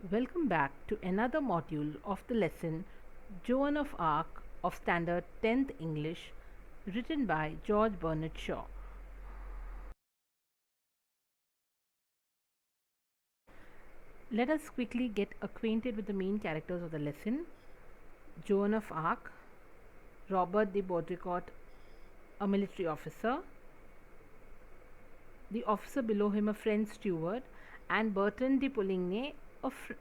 Welcome back to another module of the lesson Joan of Arc of Standard 10th English, written by George Bernard Shaw. Let us quickly get acquainted with the main characters of the lesson. Joan of Arc, Robert de Baudricourt, a military officer, the officer below him, a French steward, and Bertrand de Poligny,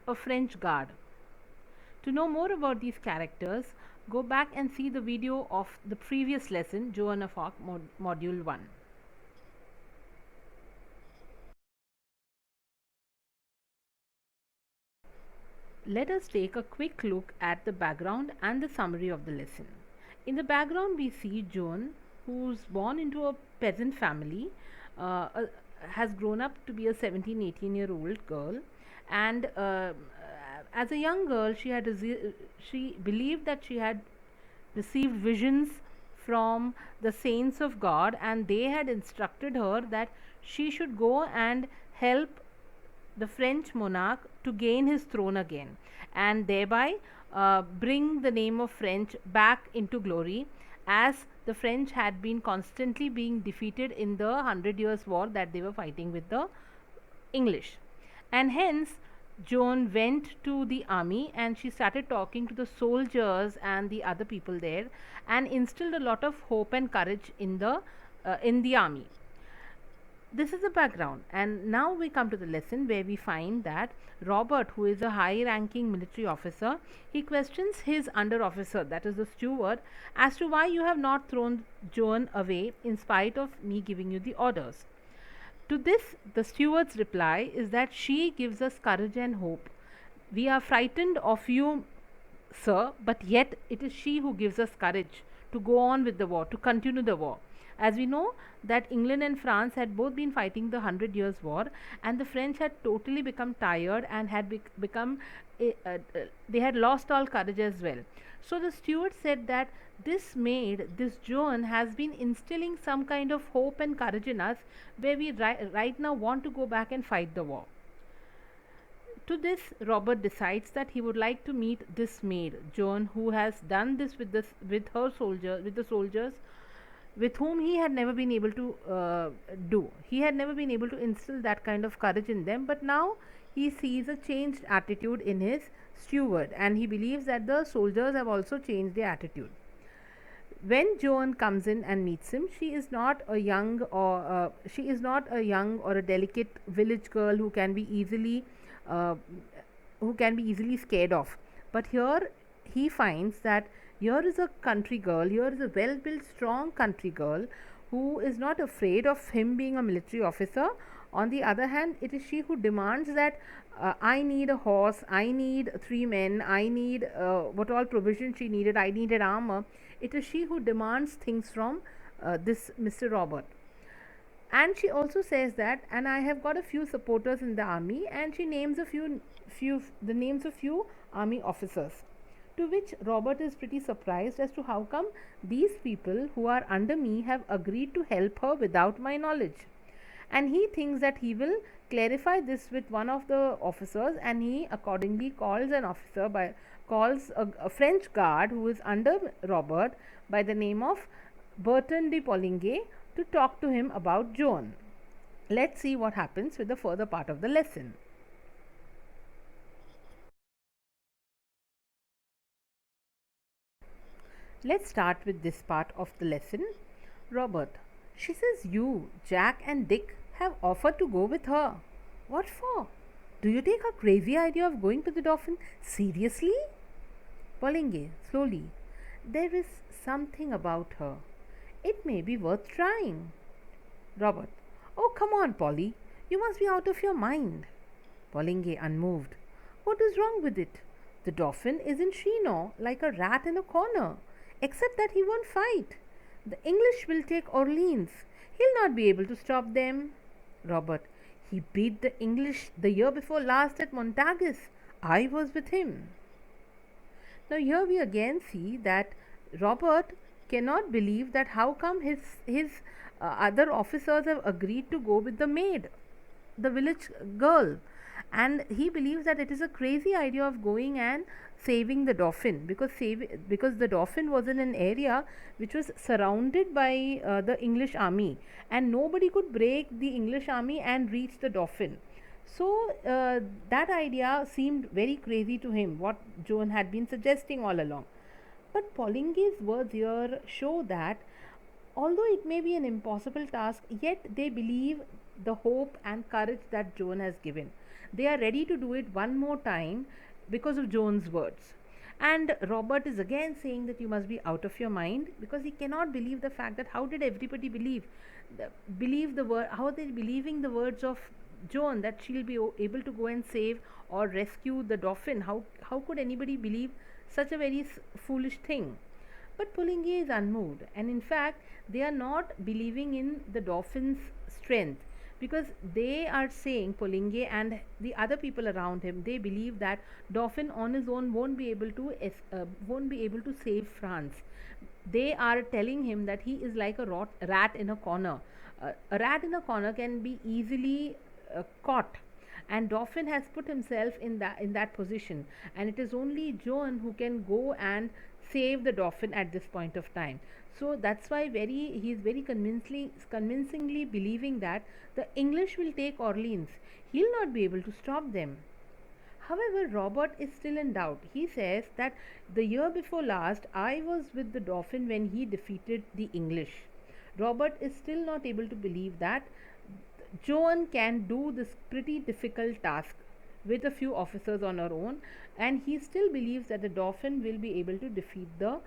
a French guard. To know more about these characters, go back and see the video of the previous lesson, Joan of Arc, Module 1. Let us take a quick look at the background and the summary of the lesson. In the background, we see Joan, who's born into a peasant family, has grown up to be a 17-18-year-old girl, and as a young girl, she believed that she had received visions from the saints of God, and they had instructed her that she should go and help the French monarch to gain his throne again, and thereby bring the name of French back into glory, as the French had been constantly being defeated in the Hundred Years' War that they were fighting with the English. And hence, Joan went to the army and she started talking to the soldiers and the other people there, and instilled a lot of hope and courage in the army. This is the background, and now we come to the lesson where we find that Robert, who is a high ranking military officer, he questions his under officer, that is the steward, as to why you have not thrown Joan away in spite of me giving you the orders. To this, the steward's reply is that she gives us courage and hope. We are frightened of you, sir, but yet it is she who gives us courage to go on with the war, to continue the war. As we know that England and France had both been fighting the Hundred Years' War, and the French had totally become tired and had become they had lost all courage as well. So the steward said that this Joan has been instilling some kind of hope and courage in us, where we right now want to go back and fight the war. To this, Robert decides that he would like to meet this maid, Joan, who has done this with the soldiers with whom he had never been able to do. He had never been able to instill that kind of courage in them, but now he sees a changed attitude in his steward, and he believes that the soldiers have also changed their attitude. When Joan comes in and meets him, she is not a young or a delicate village girl uh, who can be easily scared of. But here he finds that here is a country girl, here is a well built, strong country girl who is not afraid of him being a military officer. On the other hand, it is she who demands that I need a horse, I need 3 men, I need what all provision she needed, I needed armor. It is she who demands things from this Mr. Robert. And she also says that, and I have got a few supporters in the army, and she names the names of few army officers. To which Robert is pretty surprised as to how come these people who are under me have agreed to help her without my knowledge. And he thinks that he will clarify this with one of the officers, and he accordingly calls a French guard who is under Robert by the name of Bertrand de Poligny to talk to him about Joan. Let's see what happens with the further part of the lesson. Let's start with this part of the lesson. Robert, she says you, Jack, and Dick have offered to go with her. What for? Do you take her crazy idea of going to the Dauphin seriously? Poligny, slowly. There is something about her. It may be worth trying. Robert, oh, come on, Polly. You must be out of your mind. Poligny, unmoved. What is wrong with it? The Dauphin isn't Chino, like a rat in a corner, except that he won't fight. The English will take Orleans. He'll not be able to stop them. Robert, he beat the English the year before last at Montargis. I was with him. Now here we again see that Robert cannot believe that how come his other officers have agreed to go with the maid, the village girl, and he believes that it is a crazy idea of going and saving the Dauphin, because the Dauphin was in an area which was surrounded by the English army, and nobody could break the English army and reach the Dauphin. So that idea seemed very crazy to him, what Joan had been suggesting all along. But Polingue's words here show that although it may be an impossible task, yet they believe the hope and courage that Joan has given. They are ready to do it one more time because of Joan's words. And Robert is again saying that you must be out of your mind, because he cannot believe the fact that how did everybody believe the word, how are they believing the words of Joan that she'll be able to go and save or rescue the Dauphin. How could anybody believe such a very foolish thing? But Pulingi is unmoved, and in fact, they are not believing in the Dauphin's strength, because they are saying, Pulingi and the other people around him, they believe that Dauphin on his own won't be able to save France. They are telling him that he is like a rat in a corner. A rat in a corner can be easily caught, and Dauphin has put himself in that position, and it is only Joan who can go and save the Dauphin at this point of time. So that's why he is very convincingly believing that the English will take Orleans. He'll not be able to stop them. However, Robert is still in doubt. He says that the year before last, I was with the Dauphin when he defeated the English. Robert is still not able to believe that Joan can do this pretty difficult task with a few officers on her own, and he still believes that the Dauphin will be able to defeat the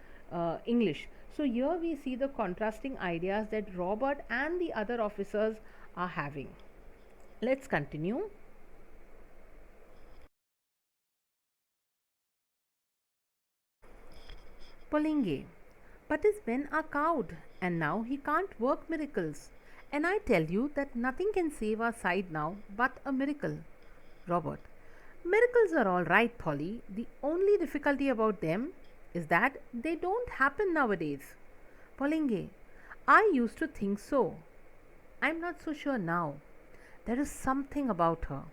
English. So, here we see the contrasting ideas that Robert and the other officers are having. Let's continue. Polingue. But his men are cowed, and now he can't work miracles. And I tell you that nothing can save our side now but a miracle. Robert. Miracles are all right, Polly. The only difficulty about them is that they don't happen nowadays. Polingue. I used to think so. I'm not so sure now. There is something about her.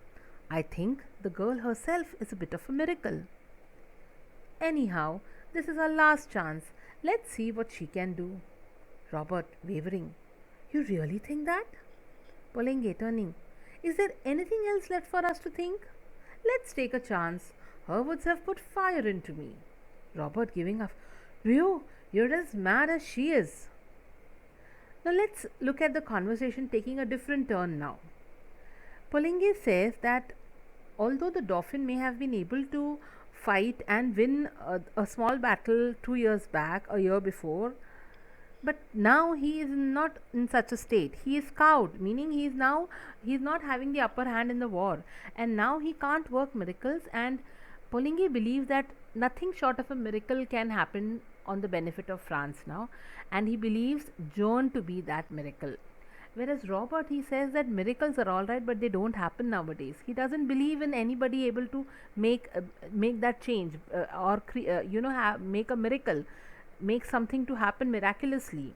I think the girl herself is a bit of a miracle. Anyhow, this is our last chance. Let's see what she can do. Robert, wavering. You really think that? Polenge, turning. Is there anything else left for us to think? Let's take a chance. Her words have put fire into me. Robert, giving up. Rio, you're as mad as she is. Now let's look at the conversation taking a different turn now. Polenge says that although the Dauphin may have been able to fight and win a small battle 2 years back, a year before, but now he is not in such a state. He is cowed, meaning he is not having the upper hand in the war, and now he can't work miracles. And Polingue believes that nothing short of a miracle can happen on the benefit of France now, and he believes Joan to be that miracle. Whereas Robert, he says that miracles are all right, but they don't happen nowadays. He doesn't believe in anybody able to make that change, or make a miracle, make something to happen miraculously.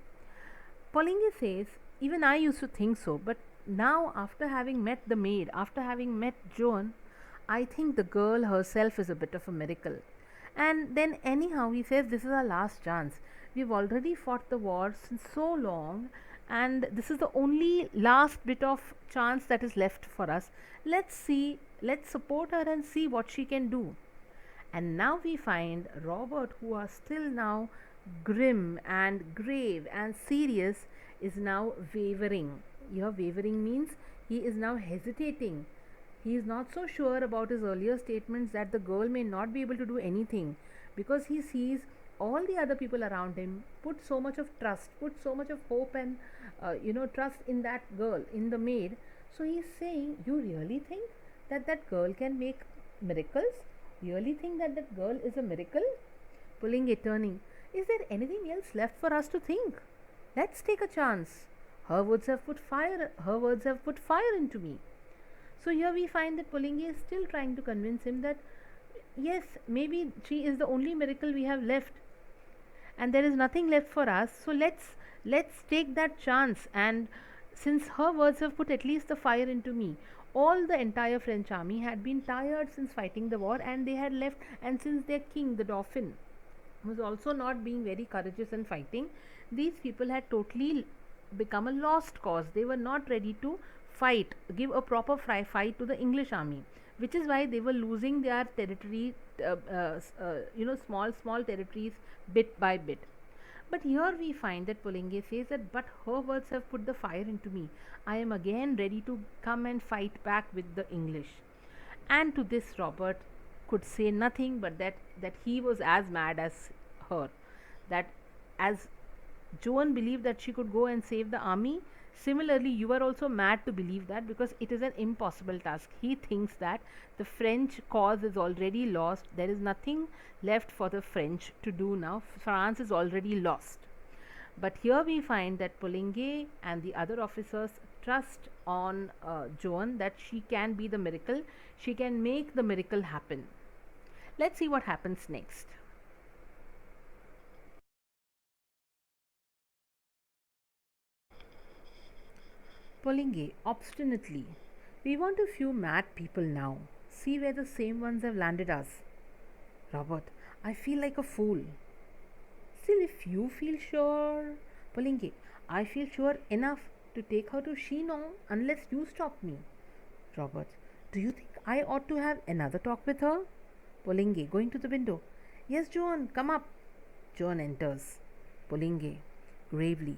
Polingue says, even I used to think so, but now after having met the maid, after having met Joan, I think the girl herself is a bit of a miracle. And then anyhow, he says this is our last chance. We've already fought the war since so long, and this is the only last bit of chance that is left for us. Let's support her and see what she can do. And now we find Robert, who are still now grim and grave and serious, is now wavering. Here, wavering means he is now hesitating. He is not so sure about his earlier statements that the girl may not be able to do anything, because he sees all the other people around him put so much of trust, put so much of hope and trust in that girl, in the maid. So he is saying, you really think that that girl can make miracles? Really think that that girl is a miracle? Pulling it, turning. Is there anything else left for us to think? Let's take a chance. Her words have put fire into me. So here we find that Pulingi is still trying to convince him that yes, maybe she is the only miracle we have left, and there is nothing left for us. So let's take that chance. And since her words have put at least the fire into me, All the entire French army had been tired since fighting the war, and they had left. And since their king, the Dauphin, was also not being very courageous and fighting, these people had totally become a lost cause. They were not ready to fight, give a proper fight to the English army, which is why they were losing their territory, small territories, bit by bit. But here we find that Polinge says that, but her words have put the fire into me. I am again ready to come and fight back with the English. And to this, Robert could say nothing but that he was as mad as her. That as Joan believed that she could go and save the army, similarly, you are also mad to believe that, because it is an impossible task. He thinks that the French cause is already lost. There is nothing left for the French to do now. France is already lost. But here we find that Poligny and the other officers trust on Joan that she can be the miracle, she can make the miracle happen. Let's see what happens next. Poligny obstinately, we want a few mad people now. See where the same ones have landed us. Robert, I feel like a fool. Still, if you feel sure. Poligny, I feel sure enough to take her to Chinon unless you stop me. Robert, do you think I ought to have another talk with her? Poligny, going to the window. Yes, Joan, come up. Joan enters. Poligny, gravely.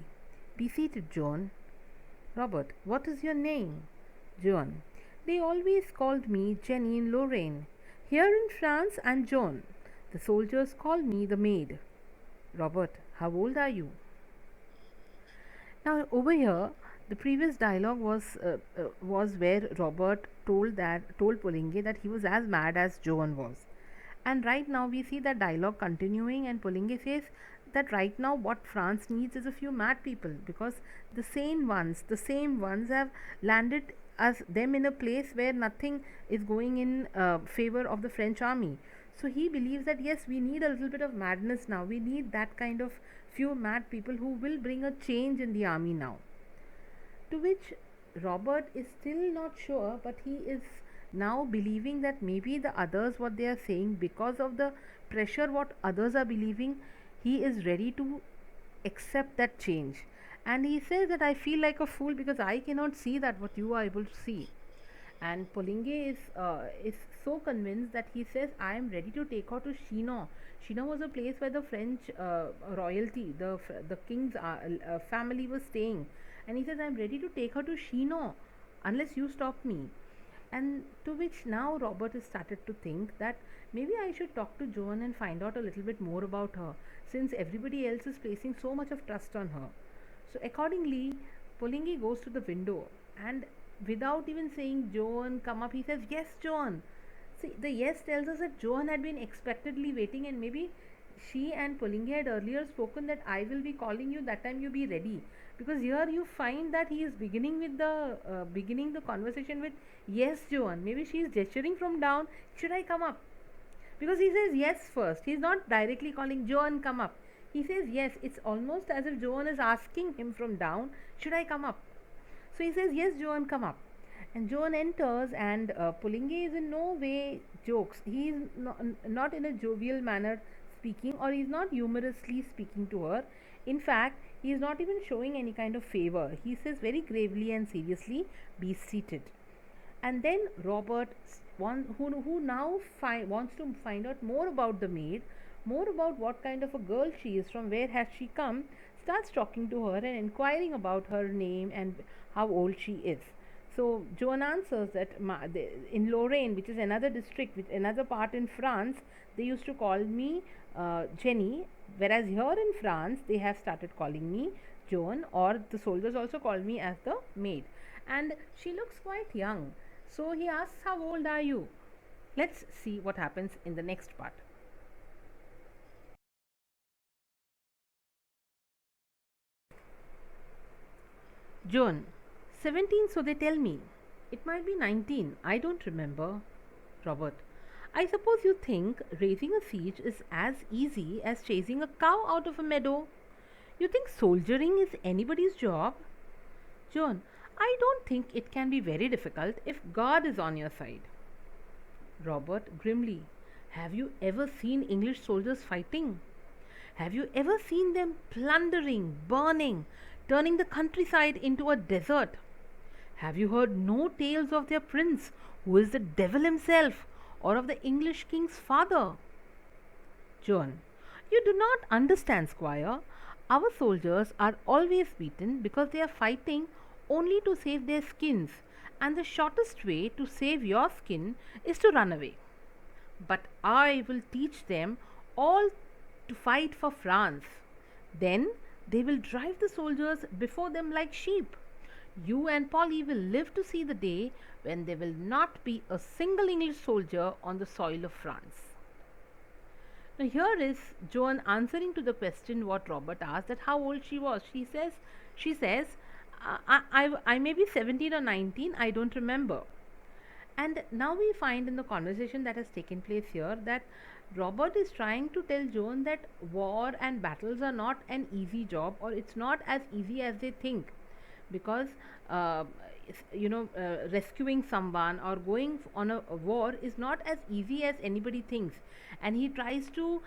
Be seated, Joan. Robert, what is your name? Joan, they always called me Jenny in Lorraine. Here in France, I'm Joan. The soldiers call me the maid. Robert, how old are you? Now, over here, the previous dialogue was where Robert told Poligny that he was as mad as Joan was, and right now we see that dialogue continuing, and Poligny says that right now what France needs is a few mad people, because the same ones have landed as them in a place where nothing is going in favor of the French army. So he believes that yes, we need a little bit of madness now. We need that kind of few mad people who will bring a change in the army now. To which Robert is still not sure, but he is now believing that maybe the others, what they are saying, because of the pressure what others are believing, he is ready to accept that change. And he says that I feel like a fool because I cannot see that what you are able to see. And Poligny is so convinced that he says, I am ready to take her to Chinon. Chinon was a place where the French royalty, the king's family was staying. And he says, I am ready to take her to Chinon unless you stop me. And to which now Robert has started to think that maybe I should talk to Joan and find out a little bit more about her, since everybody else is placing so much of trust on her. So accordingly, Poligny goes to the window, and without even saying Joan, come up, he says, yes, Joan. See, the yes tells us that Joan had been expectantly waiting, and maybe she and Poligny had earlier spoken that I will be calling you, that time you be ready. Because here you find that he is beginning the conversation with yes, Joan. Maybe she is gesturing from down. Should I come up? Because he says yes first. He is not directly calling Joan, come up. He says yes. It's almost as if Joan is asking him from down, should I come up? So he says, yes, Joan, come up. And Joan enters, and Poligny is in no way jokes. He is not in a jovial manner speaking, or he is not humorously speaking to her. In fact, he is not even showing any kind of favor. He says very gravely and seriously, be seated. And then Robert, who now wants to find out more about the maid, more about what kind of a girl she is, from where has she come, starts talking to her and inquiring about her name and how old she is. So Joan answers that in Lorraine, which is another district, which another part in France, they used to call me Jenny, whereas here in France they have started calling me Joan, or the soldiers also call me as the maid. And she looks quite young. So he asks, how old are you? Let's see what happens in the next part. Joan, 17, so they tell me. It might be 19, I don't remember. Robert, I suppose you think raising a siege is as easy as chasing a cow out of a meadow. You think soldiering is anybody's job? Joan, I don't think it can be very difficult if God is on your side. Robert grimly, have you ever seen English soldiers fighting? Have you ever seen them plundering, burning, turning the countryside into a desert? Have you heard no tales of their prince, who is the devil himself, or of the English king's father? John, you do not understand, Squire. Our soldiers are always beaten because they are fighting only to save their skins, and the shortest way to save your skin is to run away. But I will teach them all to fight for France. Then they will drive the soldiers before them like sheep. You and Polly will live to see the day when there will not be a single English soldier on the soil of France. Now, here is Joan answering to the question what Robert asked, that how old she was. She says, I may be 17 or 19, I don't remember. And now we find in the conversation that has taken place here that Robert is trying to tell Joan that war and battles are not an easy job, or it's not as easy as they think, because uh, rescuing someone or going on a war is not as easy as anybody thinks. And he tries to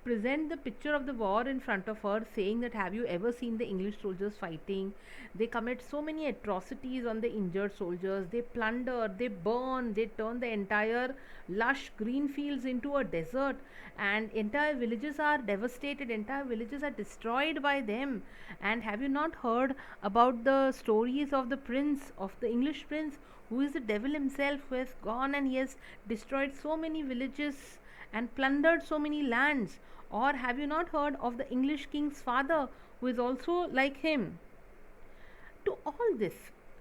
present the picture of the war in front of her, saying that have you ever seen the English soldiers fighting? They commit so many atrocities on the injured soldiers. They plunder, they burn, they turn the entire lush green fields into a desert, and entire villages are devastated, entire villages are destroyed by them. And have you not heard about the stories of the prince, of the English prince, who is the devil himself, who has gone and he has destroyed so many villages and plundered so many lands? Or have you not heard of the English king's father, who is also like him? To all this,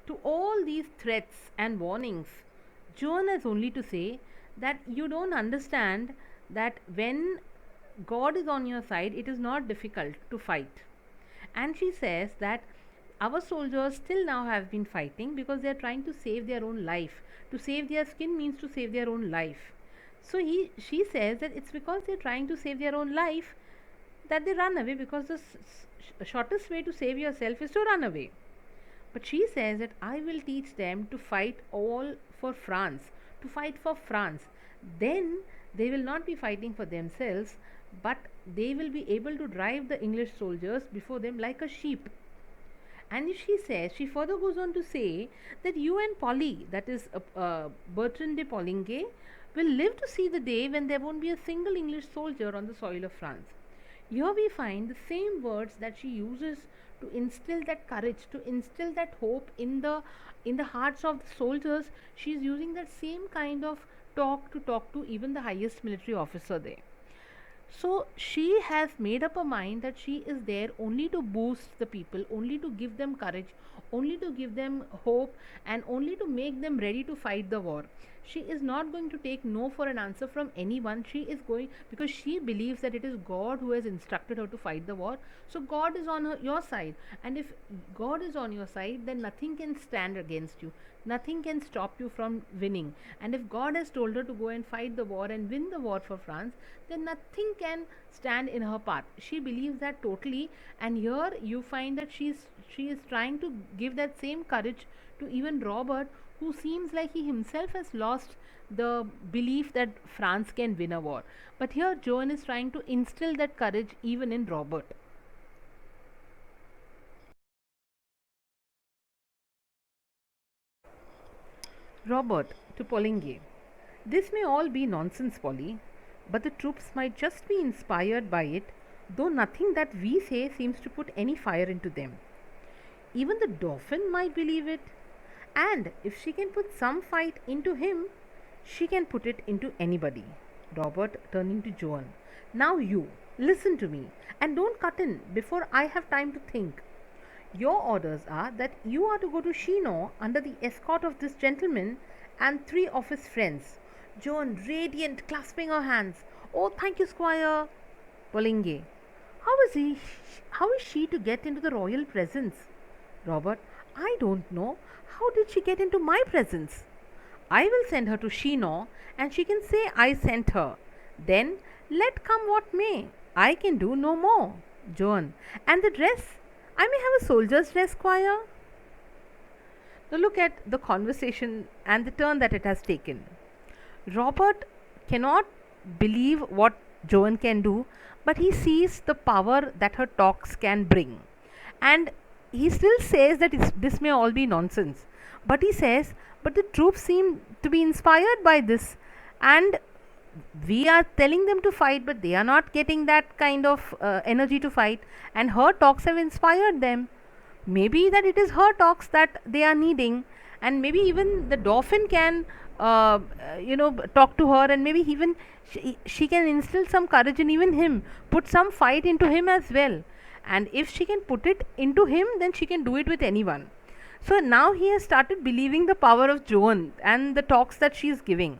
to all these threats and warnings, Joan has only to say that you don't understand that when God is on your side, it is not difficult to fight. And she says that our soldiers still now have been fighting because they are trying to save their own life. To save their skin means to save their own life. So she says that it's because they're trying to save their own life that they run away, because the shortest way to save yourself is to run away. But she says that I will teach them to fight all for France, to fight for France. Then they will not be fighting for themselves, but they will be able to drive the English soldiers before them like a sheep. And she further goes on to say that you and Polly, that is Bertrand de Poligny, will live to see the day when there won't be a single English soldier on the soil of France. Here we find the same words that she uses to instill that courage, to instill that hope in the hearts of the soldiers. She is using that same kind of talk to even the highest military officer there. So she has made up her mind that she is there only to boost the people, only to give them courage, only to give them hope, and only to make them ready to fight the war. She is not going to take no for an answer from anyone. She is going, because she believes that it is God who has instructed her to fight the war. So God is on your side, and if God is on your side, then nothing can stand against you. Nothing can stop you from winning. And if God has told her to go and fight the war and win the war for France, then nothing can stand in her path. She believes that totally. And here you find that she is trying to give that same courage to even Robert, who seems like he himself has lost the belief that France can win a war. But here Joan is trying to instill that courage even in Robert. Robert to Poligny. This may all be nonsense, Polly, but the troops might just be inspired by it, though nothing that we say seems to put any fire into them. Even the Dauphin might believe it, and if she can put some fight into him, she can put it into anybody. Robert turning to Joan. Now you, listen to me, and don't cut in before I have time to think. Your orders are that you are to go to Chinon under the escort of this gentleman and three of his friends. Joan, radiant, clasping her hands. Oh, thank you, Squire. Poligny. How is he? How is she to get into the royal presence? Robert. I don't know. How did she get into my presence? I will send her to Chinon, and she can say I sent her. Then let come what may. I can do no more. Joan. And the dress? I may have a soldier's dress, Squire. Now look at the conversation and the turn that it has taken. Robert cannot believe what Joan can do, but he sees the power that her talks can bring. And he still says that this may all be nonsense. But he says, but the troops seem to be inspired by this, and we are telling them to fight, but they are not getting that kind of energy to fight, and her talks have inspired them. Maybe that it is her talks that they are needing, and maybe even the Dauphin can talk to her, and maybe even she can instill some courage in even him, put some fight into him as well. And if she can put it into him, then she can do it with anyone. So now he has started believing the power of Joan and the talks that she is giving.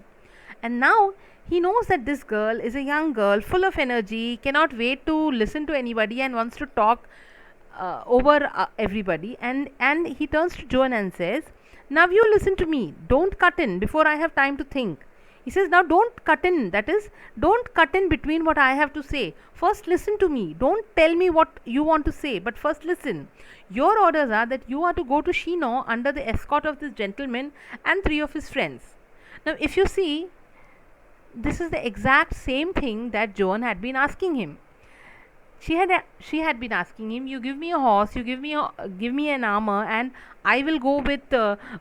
And now he knows that this girl is a young girl full of energy, cannot wait to listen to anybody, and wants to talk over everybody. And he turns to Joan and says, now you listen to me, don't cut in before I have time to think. He says, now don't cut in, that is, don't cut in between what I have to say. First listen to me, don't tell me what you want to say, but first listen. Your orders are that you are to go to Chinon under the escort of this gentleman and 3 of his friends. Now if you see, this is the exact same thing that Joan had been asking him. She had been asking him, you give me a horse, you give me an armor, and I will go with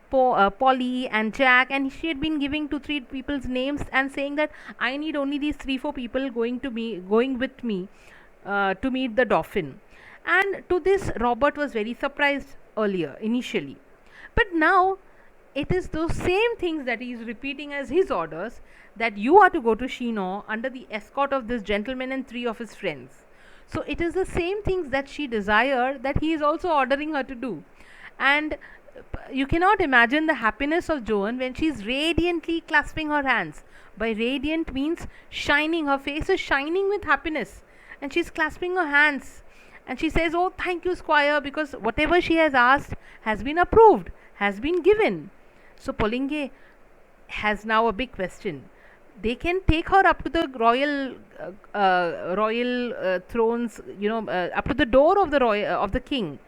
Polly and Jack. And she had been giving 2 3 people's names and saying that I need only these 3 4 people going with me to meet the Dauphin. And to this Robert was very surprised earlier initially, but now it is those same things that he is repeating as his orders, that you are to go to Chinon under the escort of this gentleman and 3 of his friends. So it is the same things that she desired that he is also ordering her to do. And you cannot imagine the happiness of Joan when she is radiantly clasping her hands. By radiant means shining, her face is shining with happiness, and she is clasping her hands. And she says, oh, thank you, Squire, because whatever she has asked has been approved, has been given. So Polingue has now a big question. They can take her up to the royal thrones, up to the door of the king.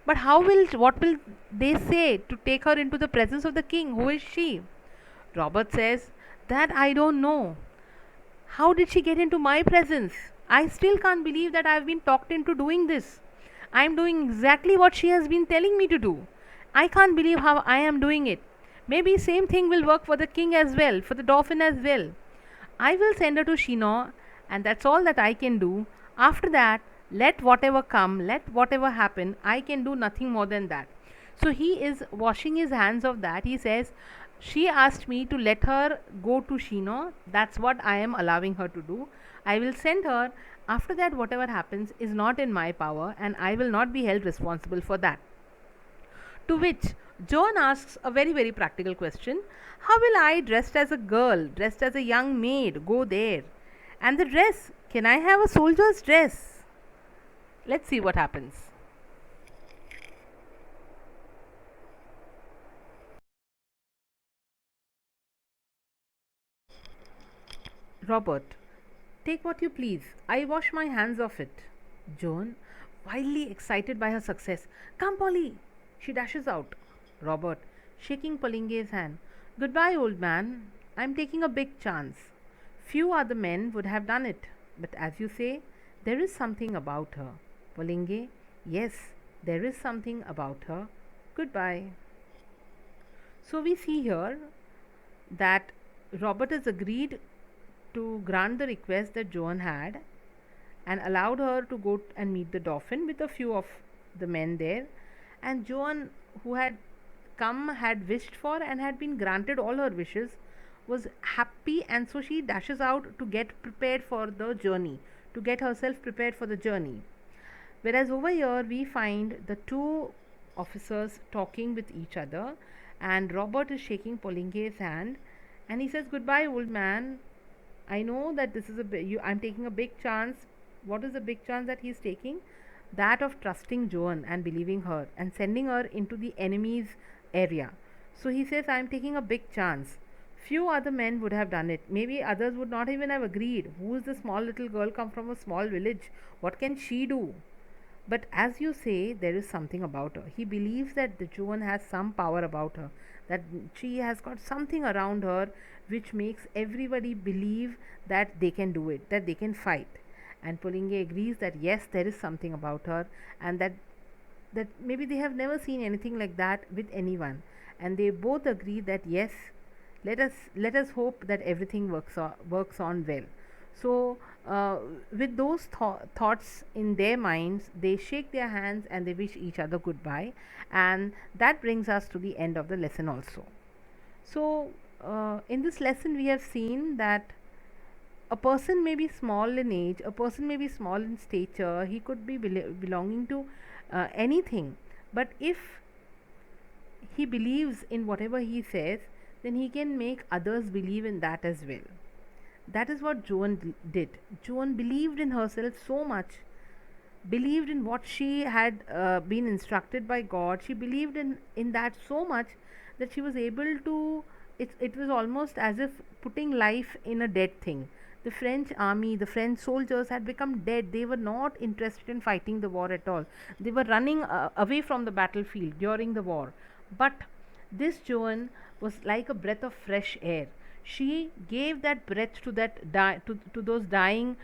But what will they say to take her into the presence of the king? Who is she? Robert says, that I don't know. How did she get into my presence? I still can't believe that I have been talked into doing this. I am doing exactly what she has been telling me to do. I can't believe how I am doing it. Maybe same thing will work for the king as well, for the Dauphin as well. I will send her to Chinon, and that's all that I can do. After that, let whatever come, let whatever happen, I can do nothing more than that. So he is washing his hands of that. He says, she asked me to let her go to Chinon. That's what I am allowing her to do. I will send her. After that, whatever happens is not in my power, and I will not be held responsible for that. To which Joan asks a very, very practical question. How will I, dressed as a girl, dressed as a young maid, go there? And the dress, can I have a soldier's dress? Let's see what happens. Robert, take what you please. I wash my hands of it. Joan, wildly excited by her success. Come, Polly. She dashes out. Robert, shaking Polingue's hand. Goodbye, old man. I'm taking a big chance. Few other men would have done it, but as you say, there is something about her. Polingue, yes, there is something about her. Goodbye. So we see here that Robert has agreed to grant the request that Joan had, and allowed her to go and meet the Dauphin with a few of the men there. And Joan, who had come, had wished for, and had been granted all her wishes, was happy, and so she dashes out to get prepared for the journey, to get herself prepared for the journey. Whereas over here we find the 2 officers talking with each other, and Robert is shaking Polingue's hand, and he says, goodbye, old man. I know that this is I'm taking a big chance. What is the big chance that he's taking? That of trusting Joan and believing her and sending her into the enemy's area. So he says, I am taking a big chance. Few other men would have done it. Maybe others would not even have agreed. Who is the small little girl, come from a small village? What can she do? But as you say, there is something about her. He believes that the Joan has some power about her, that she has got something around her which makes everybody believe that they can do it, that they can fight. And Pulinge agrees that yes, there is something about her, and that maybe they have never seen anything like that with anyone. And they both agree that yes, let us hope that everything works on well. So with those thoughts in their minds, they shake their hands and they wish each other goodbye. And that brings us to the end of the lesson also. So in this lesson we have seen that a person may be small in age, a person may be small in stature, he could be belonging to anything, but if he believes in whatever he says, then he can make others believe in that as well. That is what Joan did. Joan believed in herself so much, believed in what she had been instructed by God. She believed in that so much that she was able to. It was almost as if putting life in a dead thing. The French army, the French soldiers had become dead. They were not interested in fighting the war at all. They were running away from the battlefield during the war. But this Joan was like a breath of fresh air. She gave that breath to to those dying,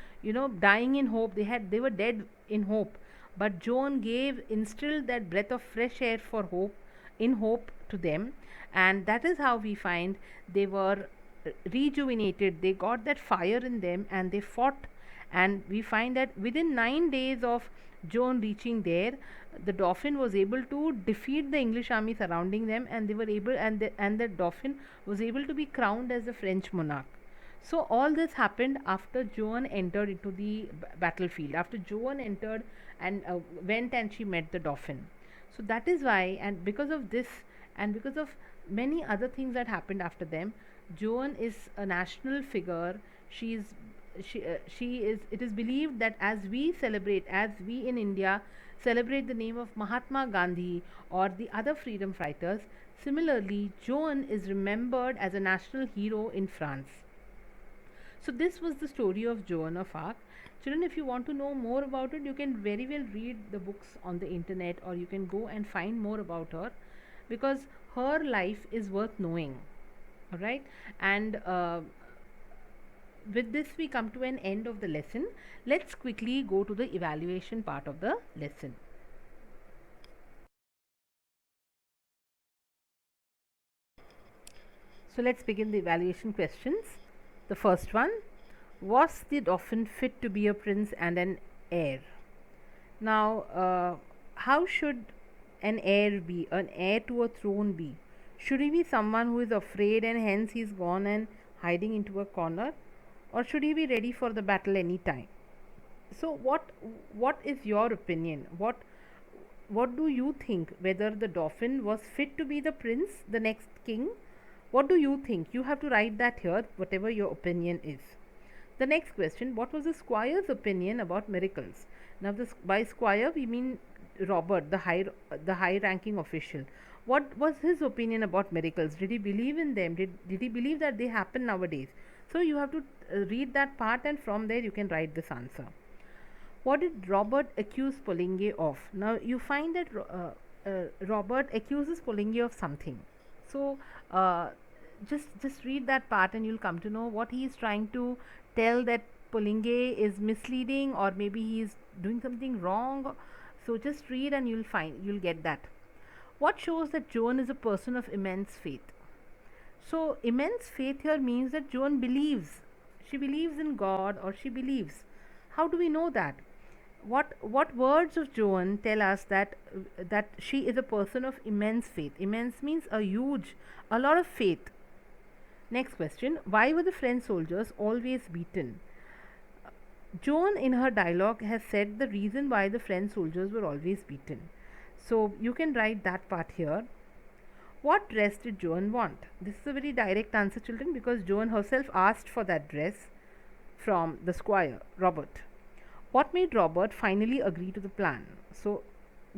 dying in hope. They were dead in hope, but Joan gave instilled that breath of fresh air for hope, in hope to them. And that is how we find they were rejuvenated. They got that fire in them and they fought. And we find that within 9 days of Joan reaching there, the Dauphin was able to defeat the English army surrounding them, and they were able, and the Dauphin was able to be crowned as the French monarch. So all this happened after Joan entered into the battlefield. After Joan entered and went and she met the Dauphin. So that is why, and because of this, and because of many other things that happened after them, Joan is a national figure. She is she is It is believed that as we in India celebrate the name of Mahatma Gandhi or the other freedom fighters, similarly Joan is remembered as a national hero in France. So this was the story of Joan of Arc. Children, if you want to know more about it, you can very well read the books on the internet, or you can go and find more about her, because her life is worth knowing. All right. And with this we come to an end of the lesson. Let's quickly go to the evaluation part of the lesson. So let's begin the evaluation questions. The first one: was the Dauphin fit to be a prince and an heir? Now, how should an heir be? An heir to a throne be? Should he be someone who is afraid and hence he is gone and hiding into a corner? Or should he be ready for the battle any time? So, what is your opinion? What do you think, whether the Dauphin was fit to be the prince, the next king? What do you think? You have to write that here, whatever your opinion is. The next question: what was the squire's opinion about miracles? Now, by squire we mean Robert, the high ranking official. What was his opinion about miracles? Did he believe in them? Did he believe that they happen nowadays? So you have to read that part, and from there you can write this answer. What did Robert accuse Polingue of? Now you find that Robert accuses Polingue of something. So just read that part and you'll come to know what he is trying to tell, that Polingue is misleading, or maybe he is doing something wrong. So just read and you'll get that. What shows that Joan is a person of immense faith? So immense faith here means that Joan believes. She believes in God, or she believes. How do we know that? What words of Joan tell us that she is a person of immense faith? Immense means a lot of faith. Next question: why were the French soldiers always beaten? Joan, in her dialogue, has said the reason why the French soldiers were always beaten. So you can write that part here. What dress did Joan want? This is a very direct answer, children, because Joan herself asked for that dress from the squire, Robert. What made Robert finally agree to the plan? So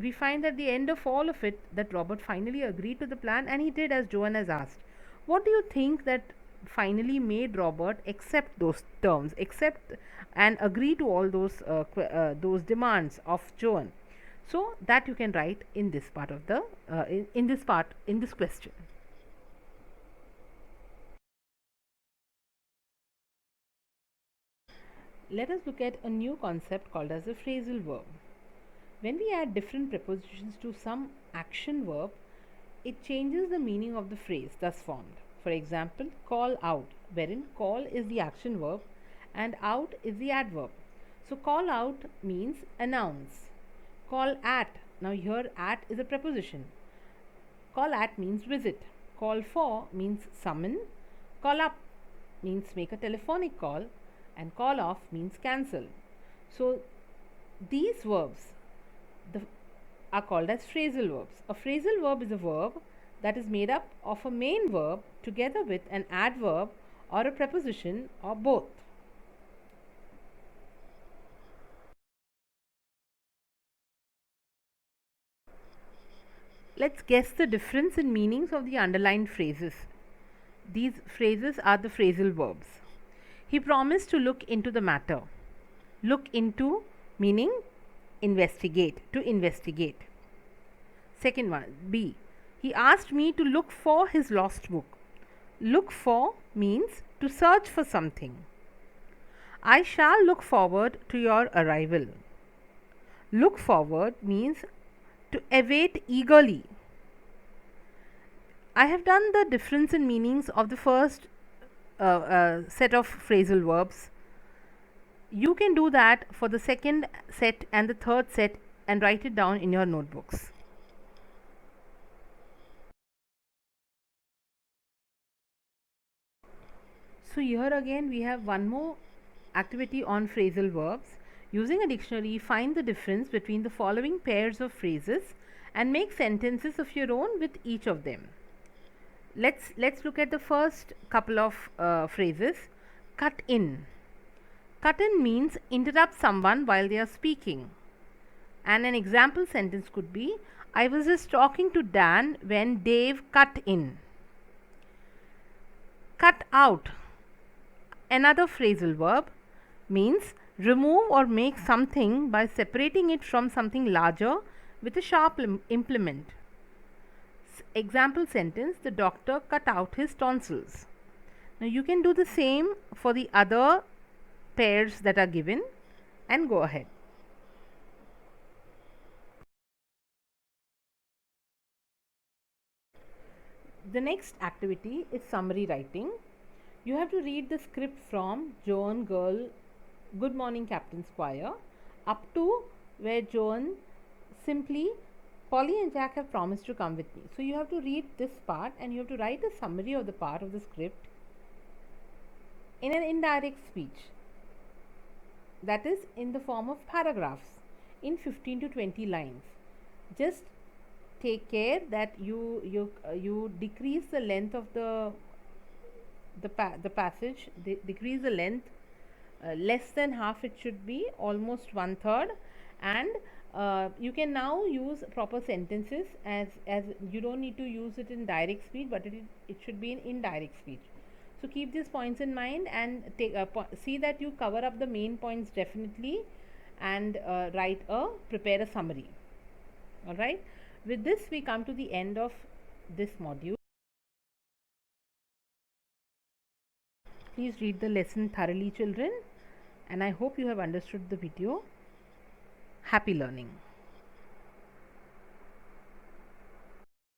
we find at the end of all of it that Robert finally agreed to the plan, and he did as Joan has asked. What do you think that finally made Robert accept those terms, accept and agree to all those demands of Joan? So that you can write in this part of the in this question. Let us look at a new concept called as a phrasal verb. When we add different prepositions to some action verb, it changes the meaning of the phrase thus formed. For example, call out, wherein call is the action verb and out is the adverb. So, call out means announce. Call at, now here at is a preposition. Call at means visit. Call for means summon. Call up means make a telephonic call. And call off means cancel. So, these verbs are called as phrasal verbs. A phrasal verb is a verb that is made up of a main verb together with an adverb or a preposition or both. Let's guess the difference in meanings of the underlined phrases. These phrases are the phrasal verbs. He promised to look into the matter. Look into meaning investigate, to investigate. Second one, B. He asked me to look for his lost book. Look for means to search for something. I shall look forward to your arrival. Look forward means to await eagerly. I have done the difference in meanings of the first set of phrasal verbs. You can do that for the second set and the third set and write it down in your notebooks. So, here again we have one more activity on phrasal verbs. Using a dictionary, find the difference between the following pairs of phrases and make sentences of your own with each of them. Let's look at the first couple of phrases. Cut in. Cut in means interrupt someone while they are speaking. And an example sentence could be, I was just talking to Dan when Dave cut in. Cut out. Another phrasal verb means remove or make something by separating it from something larger with a sharp implement. Example sentence, the doctor cut out his tonsils. Now you can do the same for the other pairs that are given and go ahead. The next activity is summary writing. You have to read the script from Joan Girl, Good Morning Captain Squire, up to where Joan simply, Polly and Jack have promised to come with me. So you have to read this part and you have to write a summary of the part of the script in an indirect speech, that is in the form of paragraphs in 15 to 20 lines. Just take care that you decrease the length of the passage, decrease the length, less than half it should be, almost one third, and you can now use proper sentences as you don't need to use it in direct speech, but it should be in indirect speech. So keep these points in mind and see that you cover up the main points definitely, and prepare a summary. All right. With this, we come to the end of this module. Please read the lesson thoroughly, children, and I hope you have understood the video. Happy learning.